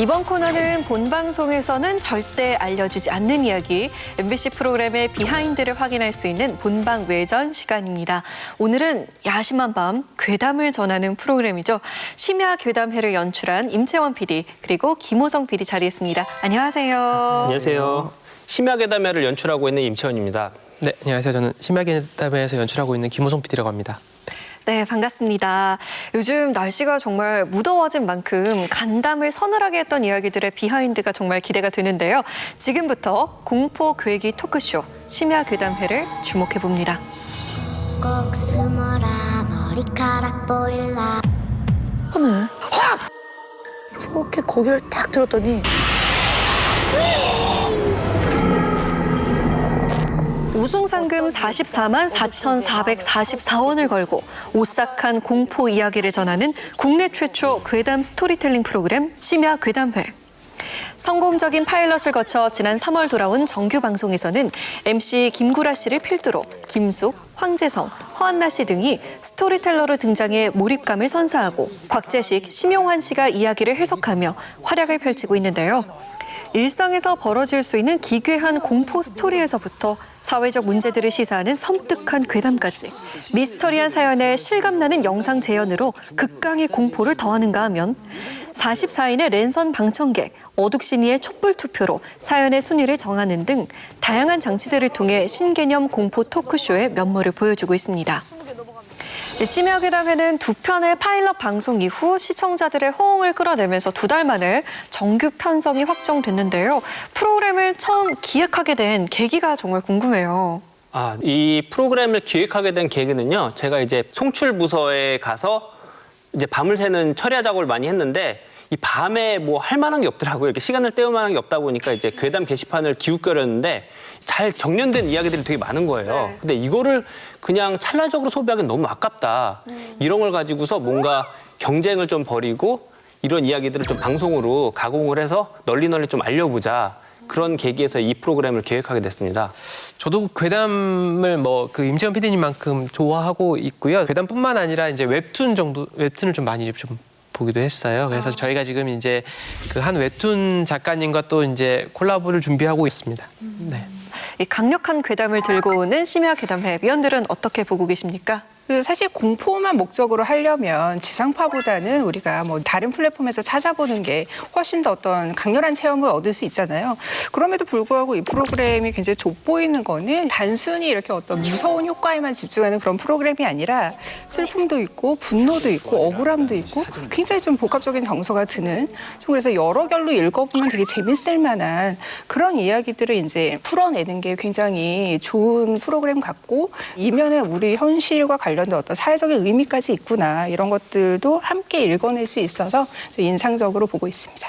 이번 코너는 본 방송에서는 절대 알려주지 않는 이야기, MBC 프로그램의 비하인드를 확인할 수 있는 본방 외전 시간입니다. 오늘은 야심한 밤 괴담을 전하는 프로그램이죠. 심야 괴담회를 연출한 임채원 PD 그리고 김호성 PD 자리했습니다. 안녕하세요. 안녕하세요. 심야 괴담회를 연출하고 있는 임채원입니다. 네, 안녕하세요. 저는 심야 괴담회에서 연출하고 있는 김호성 PD라고 합니다. 네, 반갑습니다. 요즘 날씨가 정말 무더워진 만큼 간담을 서늘하게 했던 이야기들의 비하인드가 정말 기대가 되는데요. 지금부터 공포 괴기 토크쇼 심야 괴담회를 주목해봅니다. 꼭 숨어라 머리카락 보일라. 오늘 확! 이렇게 고개를 딱 들었더니 우승 상금 44만 4,444원을 걸고 오싹한 공포 이야기를 전하는 국내 최초 괴담 스토리텔링 프로그램 심야 괴담회. 성공적인 파일럿을 거쳐 지난 3월 돌아온 정규 방송에서는 MC 김구라 씨를 필두로 김숙, 황재성, 허한나 씨 등이 스토리텔러로 등장해 몰입감을 선사하고 곽재식, 심용환 씨가 이야기를 해석하며 활약을 펼치고 있는데요. 일상에서 벌어질 수 있는 기괴한 공포 스토리에서부터 사회적 문제들을 시사하는 섬뜩한 괴담까지 미스터리한 사연에 실감나는 영상 재현으로 극강의 공포를 더하는가 하면 44인의 랜선 방청객, 어둑신이의 촛불 투표로 사연의 순위를 정하는 등 다양한 장치들을 통해 신개념 공포 토크쇼의 면모를 보여주고 있습니다. 심야 괴담회는 두 편의 파일럿 방송 이후 시청자들의 호응을 끌어내면서 2달 만에 정규 편성이 확정됐는데요. 프로그램을 처음 기획하게 된 계기가 정말 궁금해요. 이 프로그램을 기획하게 된 계기는요. 제가 이제 송출 부서에 가서 이제 밤을 새는 철야 작업을 많이 했는데 이 밤에 뭐 할 만한 게 없더라고요. 이렇게 시간을 때울 만한 게 없다 보니까 이제 괴담 게시판을 기웃거렸는데 잘 정련된 이야기들이 되게 많은 거예요. 네. 근데 이거를 그냥 찰나적으로 소비하기는 너무 아깝다. 이런 걸 가지고서 뭔가 경쟁을 좀 벌이고 이런 이야기들을 좀 방송으로 가공을 해서 널리 좀 알려보자. 그런 계기에서 이 프로그램을 기획하게 됐습니다. 저도 괴담을 그 임채원 PD님만큼 좋아하고 있고요. 괴담뿐만 아니라 이제 웹툰을 좀 많이 좀 보기도 했어요. 그래서 저희가 지금 이제 그 한 웹툰 작가님과 또 이제 콜라보를 준비하고 있습니다. 네. 이 강력한 괴담을 들고 오는 심야 괴담회, 위원들은 어떻게 보고 계십니까? 사실 공포만 목적으로 하려면 지상파보다는 우리가 뭐 다른 플랫폼에서 찾아보는 게 훨씬 더 어떤 강렬한 체험을 얻을 수 있잖아요. 그럼에도 불구하고 이 프로그램이 굉장히 돋보이는 거는 단순히 이렇게 어떤 무서운 효과에만 집중하는 그런 프로그램이 아니라 슬픔도 있고 분노도 있고 억울함도 있고 굉장히 좀 복합적인 정서가 드는, 좀 그래서 여러 결로 읽어보면 되게 재밌을 만한 그런 이야기들을 이제 풀어내는 게 굉장히 좋은 프로그램 같고, 이면에 우리 현실과 관련된 어떤 사회적인 의미까지 있구나, 이런 것들도 함께 읽어낼 수 있어서 인상적으로 보고 있습니다.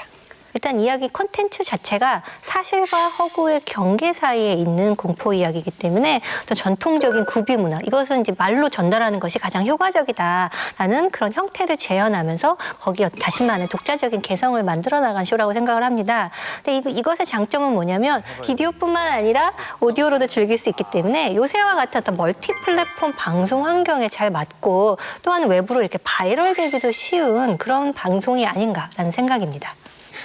일단 이야기 콘텐츠 자체가 사실과 허구의 경계 사이에 있는 공포 이야기이기 때문에 어떤 전통적인 구비 문화, 이것은 이제 말로 전달하는 것이 가장 효과적이다라는 그런 형태를 재현하면서 거기에 자신만의 독자적인 개성을 만들어 나간 쇼라고 생각을 합니다. 근데 이것의 장점은 뭐냐면 비디오뿐만 아니라 오디오로도 즐길 수 있기 때문에 요새와 같은 어떤 멀티 플랫폼 방송 환경에 잘 맞고, 또한 외부로 이렇게 바이럴되기도 쉬운 그런 방송이 아닌가라는 생각입니다.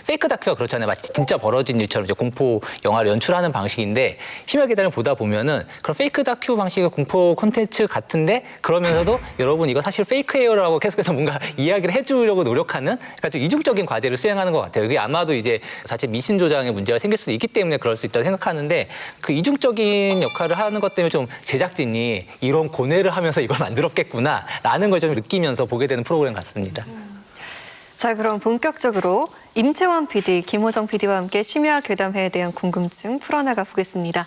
페이크 다큐가 그렇잖아요. 마치 진짜 벌어진 일처럼 이제 공포 영화를 연출하는 방식인데, 심야 괴담을 보다 보면은 그런 페이크 다큐 방식의 공포 콘텐츠 같은데, 그러면서도 여러분 이거 사실 페이크예요라고 계속해서 뭔가 이야기를 해주려고 노력하는, 그러니까 좀 이중적인 과제를 수행하는 것 같아요. 이게 아마도 이제 자체 미신 조장의 문제가 생길 수도 있기 때문에 그럴 수 있다고 생각하는데, 그 이중적인 역할을 하는 것 때문에 좀 제작진이 이런 고뇌를 하면서 이걸 만들었겠구나라는 걸 좀 느끼면서 보게 되는 프로그램 같습니다. 자, 그럼 본격적으로 임채원 PD, 김호성 PD와 함께 심야 괴담회에 대한 궁금증 풀어나가 보겠습니다.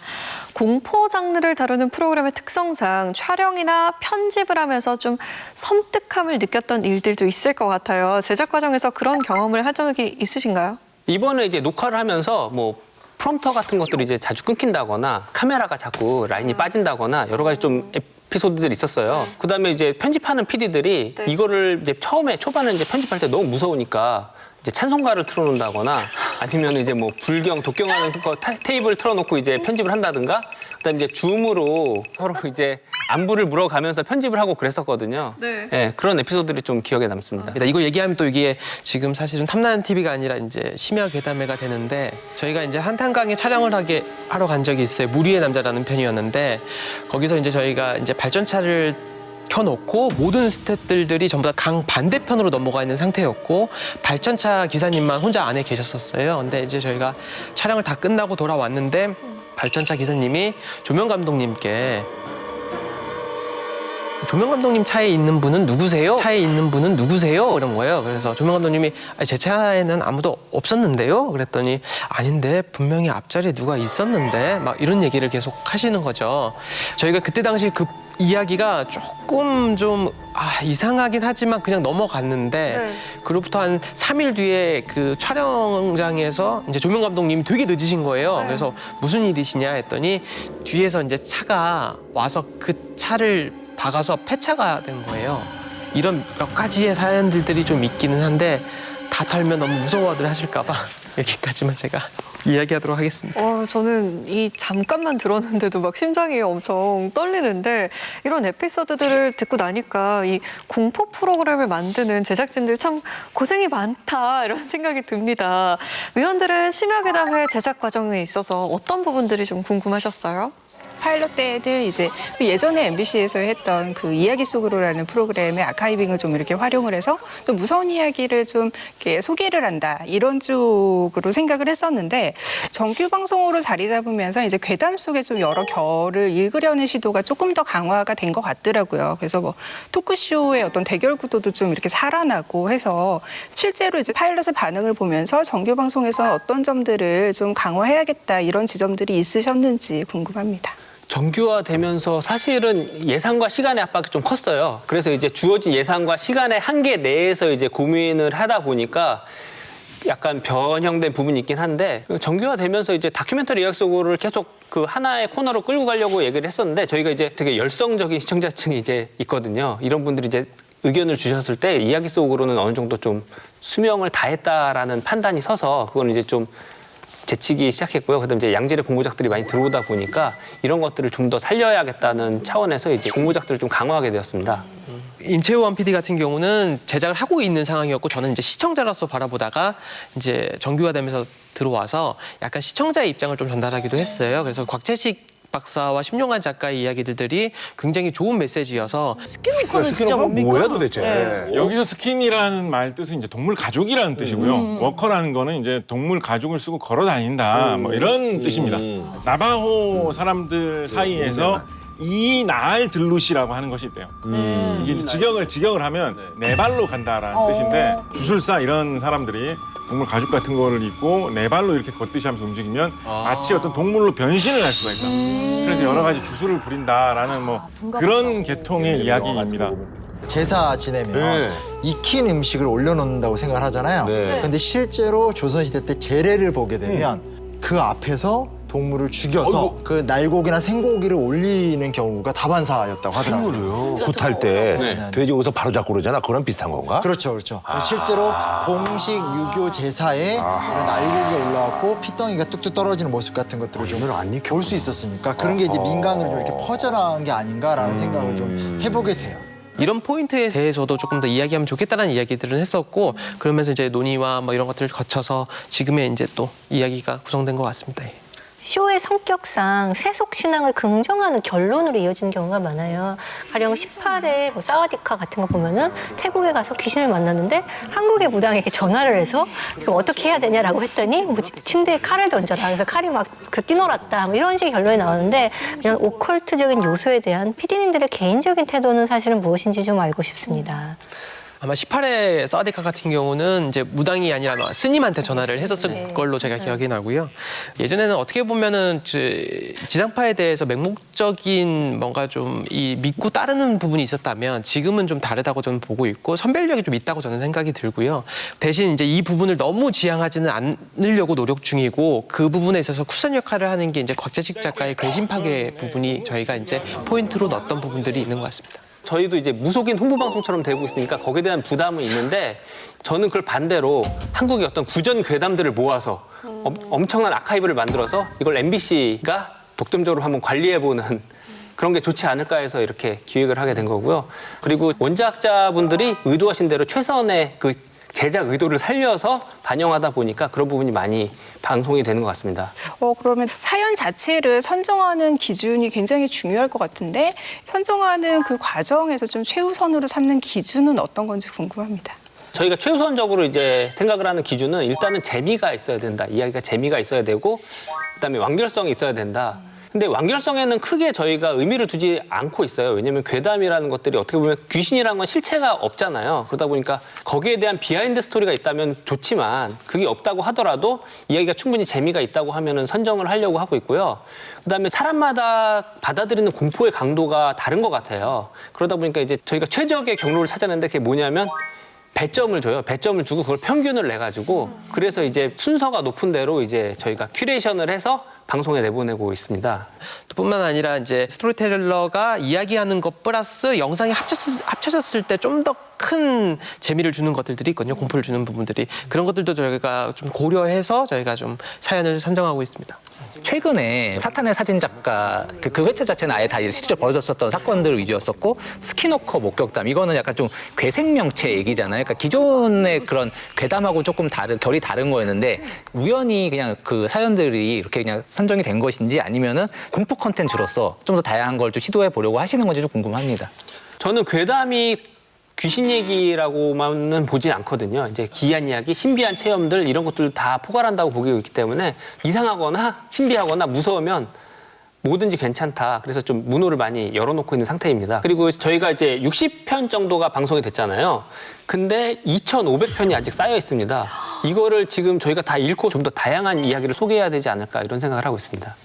공포 장르를 다루는 프로그램의 특성상 촬영이나 편집을 하면서 좀 섬뜩함을 느꼈던 일들도 있을 것 같아요. 제작 과정에서 그런 경험을 한 적이 있으신가요? 이번에 이제 녹화를 하면서 뭐 프롬프터 같은 것들이 이제 자주 끊긴다거나 카메라가 자꾸 라인이 빠진다거나 여러 가지 좀 에피소드들이 있었어요. 그다음에 이제 편집하는 PD들이 네. 이거를 이제 초반에 이제 편집할 때 너무 무서우니까 이제 찬송가를 틀어놓는다거나 아니면 이제 뭐 불경, 독경하는 거 테이블 틀어놓고 이제 편집을 한다든가, 그다음에 이제 줌으로 서로 이제 안부를 물어가면서 편집을 하고 그랬었거든요. 네. 예, 그런 에피소드들이 좀 기억에 남습니다. 이거 얘기하면 또 이게 지금 사실은 탐나는 TV가 아니라 이제 심야 괴담회가 되는데 저희가 이제 한탄강에 촬영을 하러 간 적이 있어요. 물 위의 남자라는 편이었는데 거기서 이제 저희가 이제 발전차를 켜놓고 모든 스태프들이 전부 다 강 반대편으로 넘어가 있는 상태였고 발전차 기사님만 혼자 안에 계셨었어요. 근데 이제 저희가 촬영을 다 끝나고 돌아왔는데 발전차 기사님이 조명 감독님께 조명 감독님 차에 있는 분은 누구세요? 차에 있는 분은 누구세요? 이런 거예요. 그래서 조명 감독님이 제 차에는 아무도 없었는데요. 그랬더니 아닌데 분명히 앞자리에 누가 있었는데 막 이런 얘기를 계속 하시는 거죠. 저희가 그때 당시 그 이야기가 조금 좀 이상하긴 하지만 그냥 넘어갔는데 네. 그로부터 한 3일 뒤에 그 촬영장에서 이제 조명 감독님이 되게 늦으신 거예요. 네. 그래서 무슨 일이시냐 했더니 뒤에서 이제 차가 와서 그 차를 박아서 폐차가 된 거예요. 이런 몇 가지의 사연들이 좀 있기는 한데 다 털면 너무 무서워들 하실까 봐 여기까지만 제가 이야기하도록 하겠습니다. 저는 이 잠깐만 들었는데도 막 심장이 엄청 떨리는데 이런 에피소드들을 듣고 나니까 이 공포 프로그램을 만드는 제작진들 참 고생이 많다 이런 생각이 듭니다. 위원들은 심야괴담회 제작 과정에 있어서 어떤 부분들이 좀 궁금하셨어요? 파일럿 때는 이제 그 예전에 MBC에서 했던 그 이야기 속으로라는 프로그램의 아카이빙을 좀 이렇게 활용을 해서 또 무서운 이야기를 좀 이렇게 소개를 한다 이런 쪽으로 생각을 했었는데 정규 방송으로 자리 잡으면서 이제 괴담 속에 좀 여러 결을 읽으려는 시도가 조금 더 강화가 된 것 같더라고요. 그래서 뭐 토크쇼의 어떤 대결 구도도 좀 이렇게 살아나고 해서 실제로 이제 파일럿의 반응을 보면서 정규 방송에서 어떤 점들을 좀 강화해야겠다 이런 지점들이 있으셨는지 궁금합니다. 정규화되면서 사실은 예산과 시간의 압박이 좀 컸어요. 그래서 이제 주어진 예산과 시간의 한계 내에서 이제 고민을 하다 보니까 약간 변형된 부분이 있긴 한데 정규화되면서 이제 다큐멘터리 이야기 속으로를 계속 그 하나의 코너로 끌고 가려고 얘기를 했었는데 저희가 이제 되게 열성적인 시청자층이 이제 있거든요. 이런 분들이 이제 의견을 주셨을 때 이야기 속으로는 어느 정도 좀 수명을 다했다라는 판단이 서서 그건 이제 좀 제치기 시작했고요. 그다음에 이제 양질의 공모작들이 많이 들어오다 보니까 이런 것들을 좀 더 살려야겠다는 차원에서 이제 공모작들을 좀 강화하게 되었습니다. 임채원 PD 같은 경우는 제작을 하고 있는 상황이었고 저는 이제 시청자로서 바라보다가 이제 정규화되면서 들어와서 약간 시청자의 입장을 좀 전달하기도 했어요. 그래서 곽재식 박사와 심용환 작가의 이야기들이 굉장히 좋은 메시지여서 스키노커는 진짜 뭡니까? 뭐야 도대체? 네. 여기서 스킨이라는 말 뜻은 이제 동물 가죽이라는 뜻이고요. 워커라는 거는 이제 동물 가죽을 쓰고 걸어 다닌다 뭐 이런 뜻입니다. 나바호 사람들 사이에서 이 날 들루시라고 하는 것이 있대요. 이게 이제 직역을 하면 네 발로 간다라는 뜻인데 주술사 이런 사람들이 동물 가죽 같은 거를 입고 네 발로 이렇게 걷듯이 하면서 움직이면 마치 어떤 동물로 변신을 할 수가 있다. 그래서 여러 가지 주술을 부린다라는 뭐 그런 계통의 이야기입니다. 제사 지내면 익힌 음식을 올려놓는다고 생각을 하잖아요. 근데 실제로 조선시대 때 제례를 보게 되면 그 앞에서 동물을 죽여서 그 날고기나 생고기를 올리는 경우가 다반사였다고 하더라고요. 굿할 때 돼지 여기서 바로 잡고 그러잖아. 그거랑 비슷한 건가? 그렇죠, 그렇죠. 실제로 공식 유교 제사에 이런 날고기가 올라왔고 피덩이가 뚝뚝 떨어지는 모습 같은 것들을 좀 볼 수 있었으니까 그런 게 이제 민간으로 좀 이렇게 퍼져나간 게 아닌가라는 생각을 좀 해보게 돼요. 이런 포인트에 대해서도 조금 더 이야기하면 좋겠다는 이야기들은 했었고 그러면서 이제 논의와 뭐 이런 것들을 거쳐서 지금의 이제 또 이야기가 구성된 것 같습니다. 쇼의 성격상 세속 신앙을 긍정하는 결론으로 이어지는 경우가 많아요. 가령 18회 뭐 사와디카 같은 거 보면은 태국에 가서 귀신을 만났는데 한국의 무당에게 전화를 해서 그럼 어떻게 해야 되냐라고 했더니 뭐 침대에 칼을 던져라. 그래서 칼이 막 뛰놀았다. 뭐 이런 식의 결론이 나오는데 그냥 오컬트적인 요소에 대한 PD님들의 개인적인 태도는 사실은 무엇인지 좀 알고 싶습니다. 아마 18회 사와디카 같은 경우는 이제 무당이 아니라 아마 스님한테 전화를 했었을 걸로 제가 기억이 나고요. 예전에는 어떻게 보면은 지상파에 대해서 맹목적인 뭔가 좀 이 믿고 따르는 부분이 있었다면 지금은 좀 다르다고 저는 보고 있고 선별력이 좀 있다고 저는 생각이 들고요. 대신 이제 이 부분을 너무 지향하지는 않으려고 노력 중이고 그 부분에 있어서 쿠션 역할을 하는 게 이제 곽재식 작가의 궤심 파괴 부분이 저희가 이제 포인트로 넣었던 부분들이 있는 것 같습니다. 저희도 이제 무속인 홍보방송처럼 되고 있으니까 거기에 대한 부담은 있는데 저는 그걸 반대로 한국의 어떤 구전 괴담들을 모아서 엄청난 아카이브를 만들어서 이걸 MBC가 독점적으로 한번 관리해보는 그런 게 좋지 않을까 해서 이렇게 기획을 하게 된 거고요. 그리고 원작자분들이 의도하신 대로 최선의 그 제작 의도를 살려서 반영하다 보니까 그런 부분이 많이 방송이 되는 것 같습니다. 그러면 사연 자체를 선정하는 기준이 굉장히 중요할 것 같은데 선정하는 그 과정에서 좀 최우선으로 삼는 기준은 어떤 건지 궁금합니다. 저희가 최우선적으로 이제 생각을 하는 기준은 일단은 재미가 있어야 된다. 이야기가 재미가 있어야 되고 그다음에 완결성이 있어야 된다. 근데 완결성에는 크게 저희가 의미를 두지 않고 있어요. 왜냐하면 괴담이라는 것들이 어떻게 보면 귀신이라는 건 실체가 없잖아요. 그러다 보니까 거기에 대한 비하인드 스토리가 있다면 좋지만 그게 없다고 하더라도 이야기가 충분히 재미가 있다고 하면은 선정을 하려고 하고 있고요. 그다음에 사람마다 받아들이는 공포의 강도가 다른 것 같아요. 그러다 보니까 이제 저희가 최적의 경로를 찾아냈는데 그게 뭐냐면 배점을 줘요. 배점을 주고 그걸 평균을 내가지고 그래서 이제 순서가 높은 대로 이제 저희가 큐레이션을 해서 방송에 내보내고 있습니다. 뿐만 아니라 이제 스토리텔러가 이야기하는 것 플러스 영상이 합쳐졌을 때 좀 더 큰 재미를 주는 것들이 있거든요. 공포를 주는 부분들이. 그런 것들도 저희가 좀 고려해서 저희가 좀 사연을 선정하고 있습니다. 최근에 사탄의 사진작가 그 회차 자체는 아예 다 실제로 벌어졌었던 사건들 위주였었고 스키노커 목격담 이거는 약간 좀 괴생명체 얘기잖아요. 그러니까 기존의 그런 괴담하고 조금 결이 다른 거였는데 우연히 그냥 그 사연들이 이렇게 그냥 선정이 된 것인지 아니면은 공포 콘텐츠로서 좀 더 다양한 걸 좀 시도해 보려고 하시는 건지 좀 궁금합니다. 저는 괴담이 귀신 얘기라고만은 보진 않거든요. 이제 기이한 이야기, 신비한 체험들 이런 것들 다 포괄한다고 보고 있기 때문에 이상하거나 신비하거나 무서우면 뭐든지 괜찮다. 그래서 좀 문호를 많이 열어놓고 있는 상태입니다. 그리고 저희가 이제 60편 정도가 방송이 됐잖아요. 근데 2,500편이 아직 쌓여 있습니다. 이거를 지금 저희가 다 읽고 좀 더 다양한 이야기를 소개해야 되지 않을까 이런 생각을 하고 있습니다.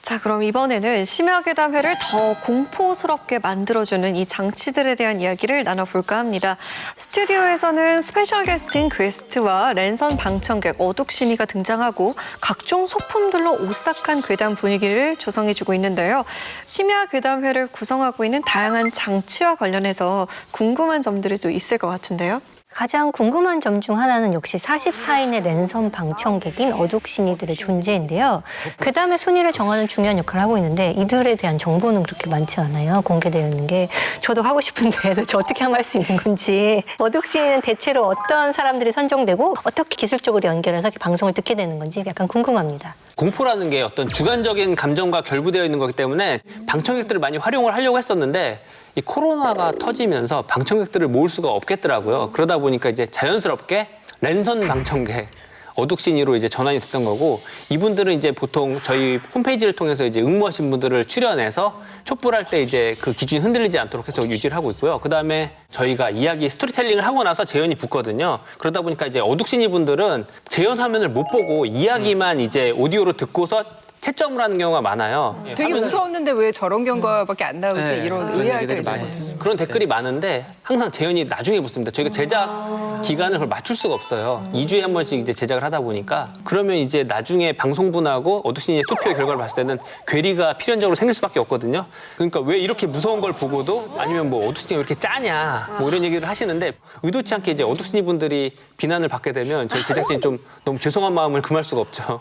자, 그럼 이번에는 심야괴담회를 더 공포스럽게 만들어주는 이 장치들에 대한 이야기를 나눠볼까 합니다. 스튜디오에서는 스페셜 게스트인 괴스트와 랜선 방청객, 어둑신이가 등장하고 각종 소품들로 오싹한 괴담 분위기를 조성해주고 있는데요. 심야괴담회를 구성하고 있는 다양한 장치와 관련해서 궁금한 점들이 또 있을 것 같은데요. 가장 궁금한 점 중 하나는 역시 44인의 랜선 방청객인 어둑신이들의 존재인데요. 괴담의 순위를 정하는 중요한 역할을 하고 있는데 이들에 대한 정보는 그렇게 많지 않아요. 공개되어 있는 게. 저도 하고 싶은데 저 어떻게 하면 할 수 있는 건지. 어둑신이는 대체로 어떤 사람들이 선정되고 어떻게 기술적으로 연결해서 방송을 듣게 되는 건지 약간 궁금합니다. 공포라는 게 어떤 주관적인 감정과 결부되어 있는 거기 때문에 방청객들을 많이 활용을 하려고 했었는데 이 코로나가 터지면서 방청객들을 모을 수가 없겠더라고요. 그러다 보니까 이제 자연스럽게 랜선 방청객, 어둑신이로 이제 전환이 됐던 거고 이분들은 이제 보통 저희 홈페이지를 통해서 이제 응모하신 분들을 출연해서 촛불할 때 이제 그 기준이 흔들리지 않도록 해서 유지를 하고 있고요. 그 다음에 저희가 이야기 스토리텔링을 하고 나서 재연이 붙거든요. 그러다 보니까 이제 어둑신이 분들은 재연 화면을 못 보고 이야기만 이제 오디오로 듣고서 채점을 하는 경우가 많아요. 되게 무서웠는데 왜 저런 경과밖에 안 나오지? 이런 의아할 때가 있어요. 그런 댓글이 많은데 항상 재연이 나중에 붙습니다. 저희가 제작 기간을 그걸 맞출 수가 없어요. 2주에 한 번씩 이제 제작을 하다 보니까 그러면 이제 나중에 방송분하고 어둑신이의 투표의 결과를 봤을 때는 괴리가 필연적으로 생길 수밖에 없거든요. 그러니까 왜 이렇게 무서운 걸 보고도 아니면 뭐 어둑신이 왜 이렇게 짜냐 뭐 이런 얘기를 하시는데 의도치 않게 이제 어둑신이 분들이 비난을 받게 되면 저희 제작진이 좀 너무 죄송한 마음을 금할 수가 없죠.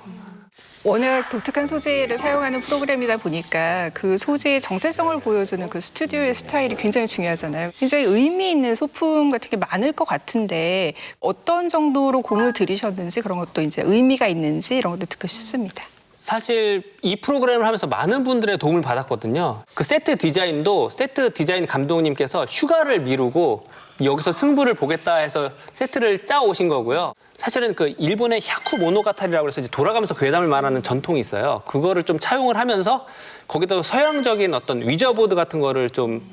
워낙 독특한 소재를 사용하는 프로그램이다 보니까 그 소재의 정체성을 보여주는 그 스튜디오의 스타일이 굉장히 중요하잖아요. 굉장히 의미 있는 소품 같은 게 많을 것 같은데 어떤 정도로 공을 들이셨는지 그런 것도 이제 의미가 있는지 이런 것도 듣고 싶습니다. 사실 이 프로그램을 하면서 많은 분들의 도움을 받았거든요. 그 세트 디자인도 세트 디자인 감독님께서 휴가를 미루고 여기서 승부를 보겠다 해서 세트를 짜 오신 거고요. 사실은 그 일본의 야쿠 모노가타리라고 해서 이제 돌아가면서 괴담을 말하는 전통이 있어요. 그거를 좀 차용을 하면서 거기다 서양적인 어떤 위저보드 같은 거를 좀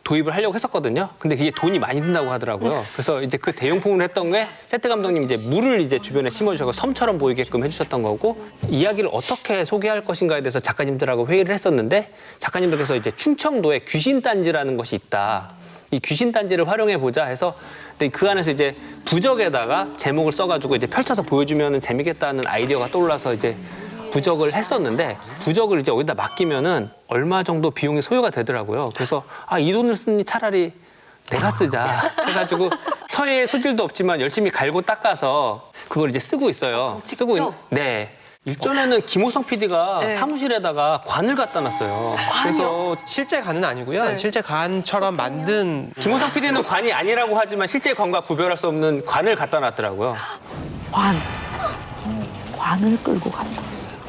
도입을 하려고 했었거든요. 근데 그게 돈이 많이 든다고 하더라고요. 그래서 이제 그 대용품을 했던 게 세트 감독님 이제 물을 이제 주변에 심어주셔서 섬처럼 보이게끔 해주셨던 거고 이야기를 어떻게 소개할 것인가에 대해서 작가님들하고 회의를 했었는데 작가님들께서 이제 충청도에 귀신단지라는 것이 있다. 이 귀신단지를 활용해 보자 해서 그 안에서 이제 부적에다가 제목을 써가지고 이제 펼쳐서 보여주면 재미겠다는 아이디어가 떠올라서 이제 부적을 했었는데 부적을 이제 어디다 맡기면은 얼마 정도 비용이 소요가 되더라고요. 그래서 이 돈을 쓰니 차라리 내가 쓰자 해가지고 서예의 소질도 없지만 열심히 갈고 닦아서 그걸 이제 쓰고 있어요. 직접? 네. 일전에는 김호성 PD가 네. 사무실에다가 관을 갖다 놨어요. 그래서 실제 관은 아니고요. 네. 실제 관처럼 만든 김호성 PD는 관이 아니라고 하지만 실제 관과 구별할 수 없는 관을 갖다 놨더라고요. 관을 끌고 간다고 했어요.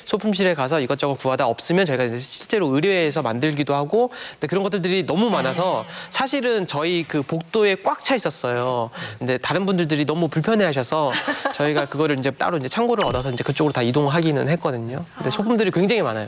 소품실에 가서 이것저것 구하다 없으면 저희가 이제 실제로 의뢰해서 만들기도 하고, 근데 그런 것들이 너무 많아서 사실은 저희 그 복도에 꽉 차 있었어요. 근데 다른 분들이 너무 불편해하셔서 저희가 그거를 이제 따로 이제 창고를 얻어서 이제 그쪽으로 다 이동하기는 했거든요. 근데 소품들이 굉장히 많아요.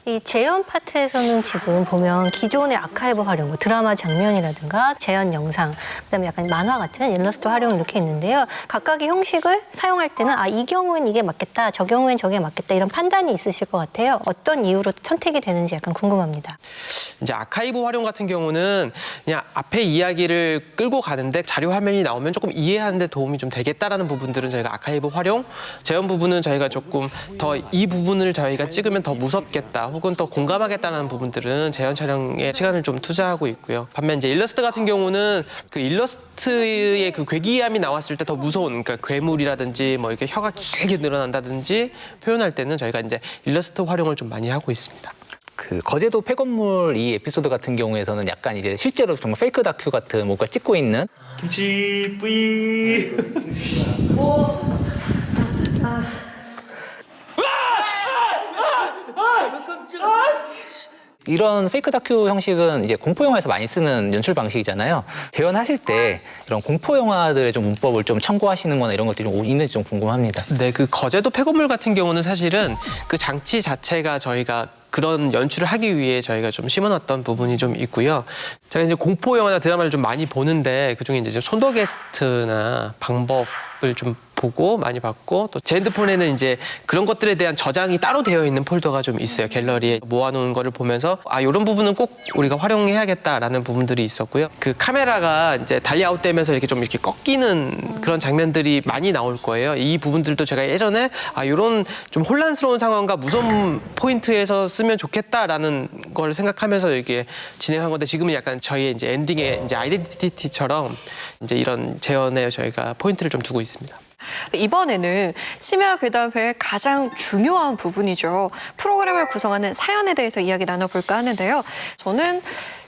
이 재현 파트에서는 지금 보면 기존의 아카이브 활용, 뭐 드라마 장면이라든가 재현 영상, 그다음에 약간 만화 같은 일러스트 활용 이렇게 있는데요. 각각의 형식을 사용할 때는 이 경우엔 이게 맞겠다, 저 경우엔 저게 맞겠다 이런 판단이 있으실 것 같아요. 어떤 이유로 선택이 되는지 약간 궁금합니다. 이제 아카이브 활용 같은 경우는 그냥 앞에 이야기를 끌고 가는데 자료 화면이 나오면 조금 이해하는 데 도움이 좀 되겠다라는 부분들은 저희가 아카이브 활용, 재현 부분은 저희가 조금 더 이 부분을 저희가 찍으면 더 무섭겠다 혹은 더 공감하겠다는 부분들은 재현 촬영에 시간을 좀 투자하고 있고요. 반면 이제 일러스트 같은 경우는 그 일러스트의 그 괴기함이 나왔을 때 더 무서운, 그러니까 괴물이라든지 뭐 이렇게 혀가 길게 늘어난다든지 표현할 때는 저희가 이제 일러스트 활용을 좀 많이 하고 있습니다. 그 거제도 폐건물 이 에피소드 같은 경우에서는 약간 이제 실제로 정말 페이크 다큐 같은 뭔가 찍고 있는 김치 뿌이. 이런 페이크 다큐 형식은 이제 공포 영화에서 많이 쓰는 연출 방식이잖아요. 재현하실 때 이런 공포 영화들의 좀 문법을 좀 참고하시는거나 이런 것들이 좀 있는지 좀 궁금합니다. 네, 그 거제도 폐건물 같은 경우는 사실은 그 장치 자체가 저희가 그런 연출을 하기 위해 저희가 좀 심어놨던 부분이 좀 있고요. 제가 이제 공포 영화나 드라마를 좀 많이 보는데 그중에 이제 손더 게스트나 방법을 좀 보고 많이 봤고, 또 제 핸드폰에는 이제 그런 것들에 대한 저장이 따로 되어 있는 폴더가 좀 있어요. 갤러리에 모아놓은 거를 보면서 이런 부분은 꼭 우리가 활용해야겠다라는 부분들이 있었고요. 그 카메라가 이제 달리 아웃되면서 이렇게 좀 이렇게 꺾이는 그런 장면들이 많이 나올 거예요. 이 부분들도 제가 예전에 이런 좀 혼란스러운 상황과 무서운 포인트에서 쓰면 좋겠다라는 걸 생각하면서 이렇게 진행한 건데, 지금은 약간 저희의 이제 엔딩의 이제 아이덴티티처럼 이제 이런 재현에 저희가 포인트를 좀 두고 있습니다. 이번에는 심야 괴담회의 가장 중요한 부분이죠. 프로그램을 구성하는 사연에 대해서 이야기 나눠볼까 하는데요. 저는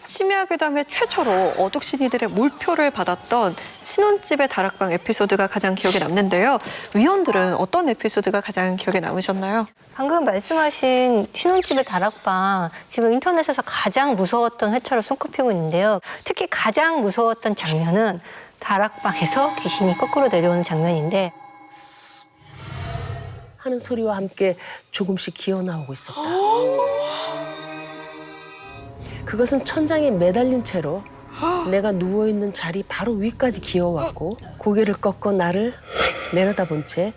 심야 괴담회 최초로 어둑신이들의 몰표를 받았던 신혼집의 다락방 에피소드가 가장 기억에 남는데요. 위원들은 어떤 에피소드가 가장 기억에 남으셨나요? 방금 말씀하신 신혼집의 다락방, 지금 인터넷에서 가장 무서웠던 회차로 손꼽히고 있는데요. 특히 가장 무서웠던 장면은 다락방에서 귀신이 거꾸로 내려오는 장면인데, 하는 소리와 함께 조금씩 기어나오고 있었다. 그것은 천장에 매달린 채로 내가 누워있는 자리 바로 위까지 기어왔고, 고개를 꺾어 나를 내려다본 채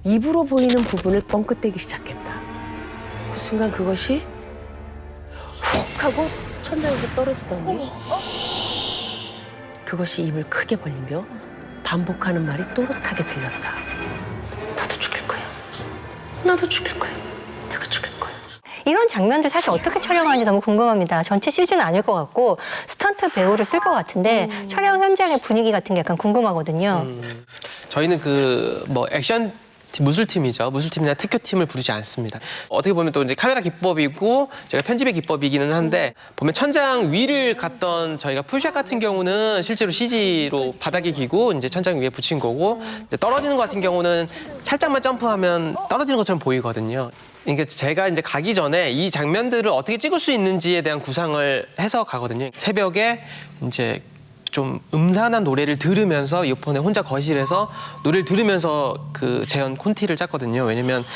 입으로 보이는 부분을 뻥끗대기 시작했다. 그 순간 그것이 훅 하고 천장에서 떨어지더니 그것이 입을 크게 벌리며 반복하는 말이 또렷하게 들렸다. 나도 죽일 거야. 나도 죽일 거야. 내가 죽일 거야. 이런 장면들 사실 어떻게 촬영하는지 너무 궁금합니다. 전체 CG는 아닐 것 같고 스턴트 배우를 쓸 것 같은데 촬영 현장의 분위기 같은 게 약간 궁금하거든요. 저희는 그 뭐 액션 무술팀이죠. 무술팀이나 특효팀을 부르지 않습니다. 어떻게 보면 또 이제 카메라 기법이고 제가 편집의 기법이기는 한데, 보면 천장 위를 갔던 저희가 풀샷 같은 경우는 실제로 CG로 바닥에 기고 이제 천장 위에 붙인 거고, 이제 떨어지는 것 같은 경우는 살짝만 점프하면 떨어지는 것처럼 보이거든요. 그러니까 제가 이제 가기 전에 이 장면들을 어떻게 찍을 수 있는지에 대한 구상을 해서 가거든요. 새벽에 이제 좀 음산한 노래를 들으면서 이어폰에 혼자 거실에서 노래를 들으면서 그 재현 콘티를 짰거든요. 왜냐면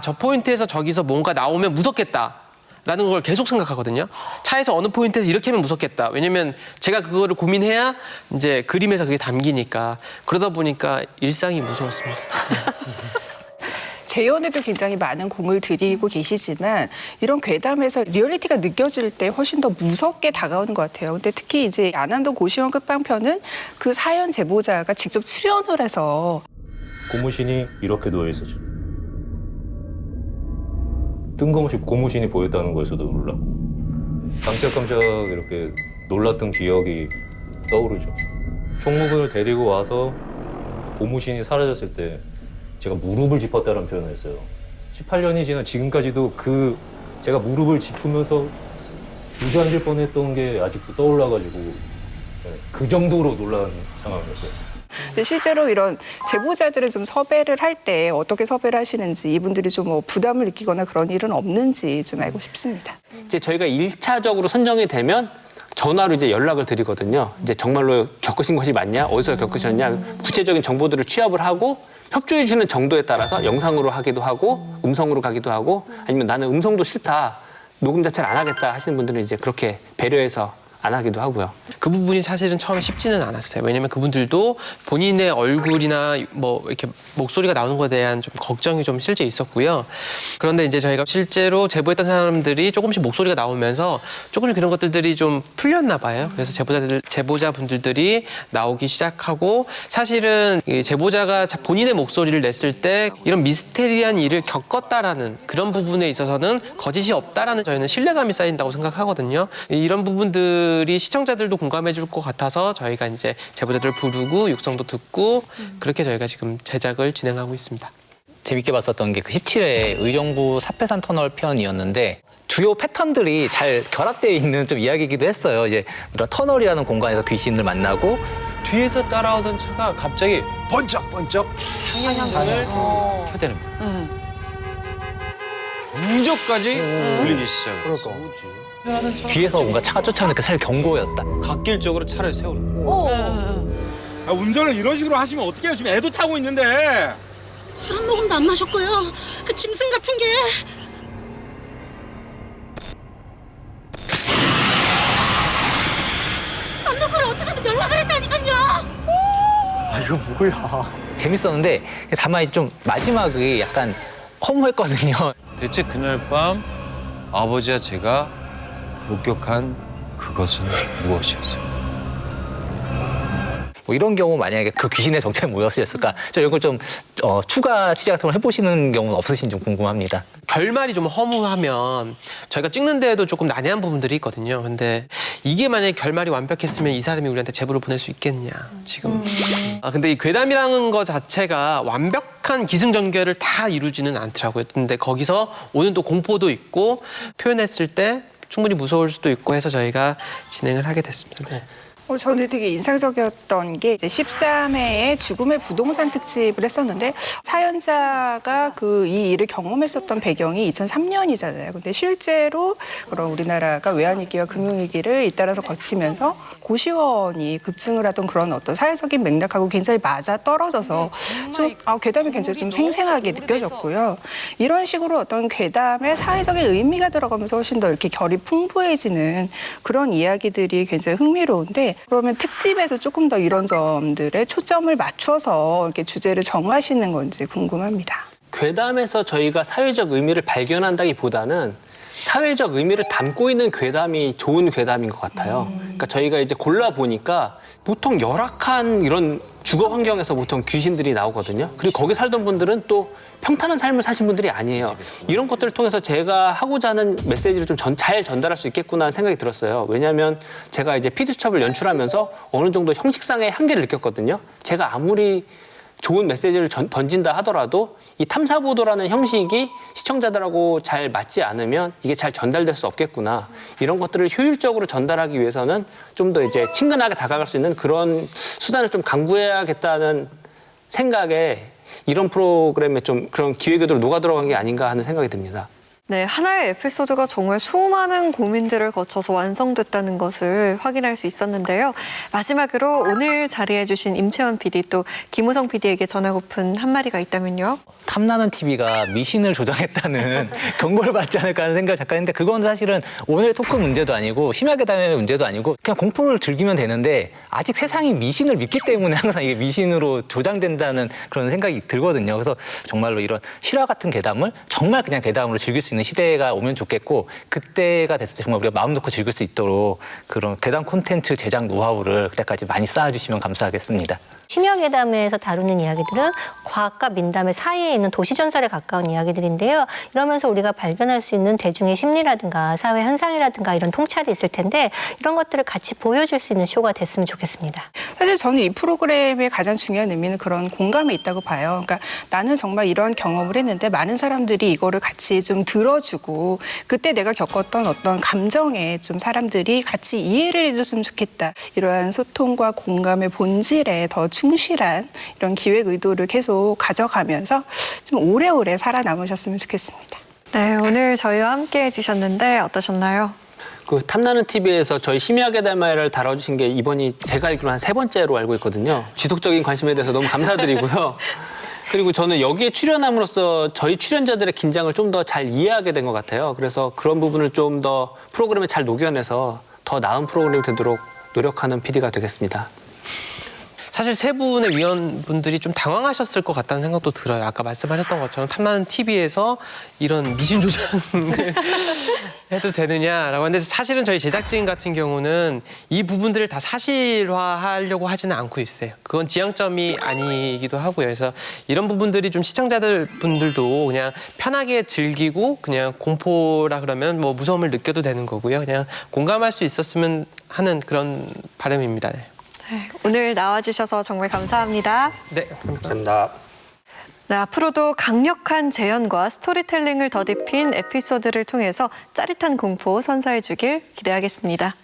저 포인트에서 저기서 뭔가 나오면 무섭겠다 라는 걸 계속 생각하거든요. 차에서 어느 포인트에서 이렇게 하면 무섭겠다. 왜냐면 제가 그거를 고민해야 이제 그림에서 그게 담기니까. 그러다 보니까 일상이 무서웠습니다. 재현에도 굉장히 많은 공을 들이고 계시지만 이런 괴담에서 리얼리티가 느껴질 때 훨씬 더 무섭게 다가오는 것 같아요. 근데 특히 이제 안암동 고시원 끝방편은 그 사연 제보자가 직접 출연을 해서 고무신이 이렇게 누워 있었죠. 뜬금없이 고무신이 보였다는 거에서도 놀랐고 깜짝깜짝 이렇게 놀랐던 기억이 떠오르죠. 총무분을 데리고 와서 고무신이 사라졌을 때 제가 무릎을 짚었다는 표현을 했어요. 18년이 지난 지금까지도 제가 무릎을 짚으면서 주저앉을 뻔했던 게 아직도 떠올라가지고 그 정도로 놀란 상황이었어요. 근데 실제로 이런 제보자들을 좀 섭외를 할 때 어떻게 섭외를 하시는지 이분들이 좀 뭐 부담을 느끼거나 그런 일은 없는지 좀 알고 싶습니다. 이제 저희가 1차적으로 선정이 되면 전화로 이제 연락을 드리거든요. 이제 정말로 겪으신 것이 맞냐, 어디서 겪으셨냐, 구체적인 정보들을 취합을 하고 협조해 주는 정도에 따라서 영상으로 하기도 하고 음성으로 가기도 하고 아니면 나는 음성도 싫다, 녹음 자체를 안 하겠다 하시는 분들은 이제 그렇게 배려해서 안 하기도 하고요. 그 부분이 사실은 처음에 쉽지는 않았어요. 왜냐면 그분들도 본인의 얼굴이나 뭐 이렇게 목소리가 나오는 것에 대한 좀 걱정이 좀 실제 있었고요. 그런데 이제 저희가 실제로 제보했던 사람들이 조금씩 목소리가 나오면서 조금씩 그런 것들이 좀 풀렸나 봐요. 그래서 제보자분들이 나오기 시작하고 사실은 이 제보자가 본인의 목소리를 냈을 때 이런 미스테리한 일을 겪었다라는 그런 부분에 있어서는 거짓이 없다라는 저희는 신뢰감이 쌓인다고 생각하거든요. 이런 부분들이 시청자들도 공감해 줄 것 같아서 저희가 이제 제보자들을 부르고 육성도 듣고 그렇게 저희가 지금 제작을 진행하고 있습니다. 재밌게 봤었던 게 그 17회 의정부 사패산 터널 편이었는데 주요 패턴들이 잘 결합되어 있는 좀 이야기이기도 했어요. 이제 이런 터널이라는 공간에서 귀신을 만나고 뒤에서 따라오던 차가 갑자기 번쩍번쩍 상향선을 켜대는 거예요. 운전까지 울리기 시작했어. 뒤에서 뭔가 차가 쫓아오는 그 사실 경고였다. 갓길적으로 차를 세우는 거야. 운전을 이런 식으로 하시면 어떡해요? 지금 애도 타고 있는데. 술 한 모금도 안 마셨고요. 그 짐승 같은 게. 썬루프를 어떻게든 연락을 했다니까요. 아 이거 뭐야. 재밌었는데 다만 이제 좀 마지막이 약간 허무했거든요. 대체 그날 밤 아버지와 제가 목격한 그것은 무엇이었어요? 뭐 이런 경우 만약에 그 귀신의 정체는 무엇이었을까? 저 이걸 좀 추가 취재 같은 걸 해보시는 경우는 없으신지 좀 궁금합니다. 결말이 좀 허무하면 저희가 찍는 데에도 조금 난해한 부분들이 있거든요. 근데 이게 만약에 결말이 완벽했으면 이 사람이 우리한테 제보를 보낼 수 있겠냐 지금. 근데 이 괴담이라는 거 자체가 완벽한 기승전결을 다 이루지는 않더라고요. 근데 거기서 오는 또 공포도 있고 표현했을 때 충분히 무서울 수도 있고 해서 저희가 진행을 하게 됐습니다. 네. 저는 되게 인상적이었던 게 이제 13회에 죽음의 부동산 특집을 했었는데 사연자가 이 일을 경험했었던 배경이 2003년이잖아요. 근데 실제로 그런 우리나라가 외환위기와 금융위기를 잇따라서 거치면서 고시원이 급증을 하던 그런 어떤 사회적인 맥락하고 굉장히 맞아 떨어져서 좀 괴담이 굉장히 좀 생생하게 느껴졌고요. 이런 식으로 어떤 괴담의 사회적인 의미가 들어가면서 훨씬 더 이렇게 결이 풍부해지는 그런 이야기들이 굉장히 흥미로운데 그러면 특집에서 조금 더 이런 점들에 초점을 맞춰서 이렇게 주제를 정하시는 건지 궁금합니다. 괴담에서 저희가 사회적 의미를 발견한다기보다는 사회적 의미를 담고 있는 괴담이 좋은 괴담인 것 같아요. 그러니까 저희가 이제 골라보니까 보통 열악한 이런 주거 환경에서 보통 귀신들이 나오거든요. 그리고 거기 살던 분들은 또 평탄한 삶을 사신 분들이 아니에요. 이런 것들을 통해서 제가 하고자 하는 메시지를 좀 잘 전달할 수 있겠구나 하는 생각이 들었어요. 왜냐하면 제가 이제 피드수첩을 연출하면서 어느 정도 형식상의 한계를 느꼈거든요. 제가 아무리 좋은 메시지를 던진다 하더라도 이 탐사보도라는 형식이 시청자들하고 잘 맞지 않으면 이게 잘 전달될 수 없겠구나. 이런 것들을 효율적으로 전달하기 위해서는 좀 더 이제 친근하게 다가갈 수 있는 그런 수단을 좀 강구해야겠다는 생각에 이런 프로그램에 좀 그런 기획의도를 녹아 들어간 게 아닌가 하는 생각이 듭니다. 네, 하나의 에피소드가 정말 수많은 고민들을 거쳐서 완성됐다는 것을 확인할 수 있었는데요. 마지막으로 오늘 자리해 주신 임채원 PD 또 김우성 PD에게 전하고픈 한마디가 있다면요. 탐나는 TV가 미신을 조장했다는 경고를 받지 않을까 하는 생각을 잠깐 했는데 그건 사실은 오늘의 토크 문제도 아니고 심야괴담의 문제도 아니고 그냥 공포를 즐기면 되는데 아직 세상이 미신을 믿기 때문에 항상 이게 미신으로 조장된다는 그런 생각이 들거든요. 그래서 정말로 이런 실화 같은 괴담을 정말 그냥 괴담으로 즐길 수 있는 시대가 오면 좋겠고 그때가 됐을 때 정말 우리가 마음 놓고 즐길 수 있도록 그런 괴담 콘텐츠 제작 노하우를 그때까지 많이 쌓아주시면 감사하겠습니다. 심야괴담에서 다루는 이야기들은 과학과 민담의 사이에 있는 도시전설에 가까운 이야기들인데요. 이러면서 우리가 발견할 수 있는 대중의 심리라든가 사회 현상이라든가 이런 통찰이 있을 텐데 이런 것들을 같이 보여줄 수 있는 쇼가 됐으면 좋겠습니다. 사실 저는 이 프로그램의 가장 중요한 의미는 그런 공감에 있다고 봐요. 그러니까 나는 정말 이런 경험을 했는데 많은 사람들이 이거를 같이 좀 들어주고 그때 내가 겪었던 어떤 감정에 좀 사람들이 같이 이해를 해줬으면 좋겠다. 이러한 소통과 공감의 본질에 더 충실한 이런 기획 의도를 계속 가져가면서 좀 오래오래 살아남으셨으면 좋겠습니다. 네, 오늘 저희와 함께 해주셨는데 어떠셨나요? 그 탐나는 TV에서 저희 심야괴담을 다뤄주신 게 이번이 제가 알기로 한 3번째로 알고 있거든요. 지속적인 관심에 대해서 너무 감사드리고요. 그리고 저는 여기에 출연함으로써 저희 출연자들의 긴장을 좀 더 잘 이해하게 된 것 같아요. 그래서 그런 부분을 좀 더 프로그램에 잘 녹여내서 더 나은 프로그램이 되도록 노력하는 PD가 되겠습니다. 사실 세 분의 위원분들이 좀 당황하셨을 것 같다는 생각도 들어요. 아까 말씀하셨던 것처럼 탐나는 TV에서 이런 미신 조장을 해도 되느냐라고 하는데 사실은 저희 제작진 같은 경우는 이 부분들을 다 사실화하려고 하지는 않고 있어요. 그건 지향점이 아니기도 하고요. 그래서 이런 부분들이 좀 시청자들 분들도 그냥 편하게 즐기고 그냥 공포라 그러면 뭐 무서움을 느껴도 되는 거고요. 그냥 공감할 수 있었으면 하는 그런 바람입니다. 네. 네, 오늘 나와주셔서 정말 감사합니다. 네, 감사합니다. 감사합니다. 네, 앞으로도 강력한 재현과 스토리텔링을 더딥힌 에피소드를 통해서 짜릿한 공포 선사해주길 기대하겠습니다.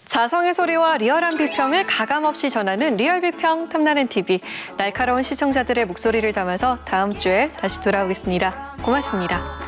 자성의 소리와 리얼한 비평을 가감없이 전하는 리얼 비평 탐나는 TV. 날카로운 시청자들의 목소리를 담아서 다음 주에 다시 돌아오겠습니다. 고맙습니다.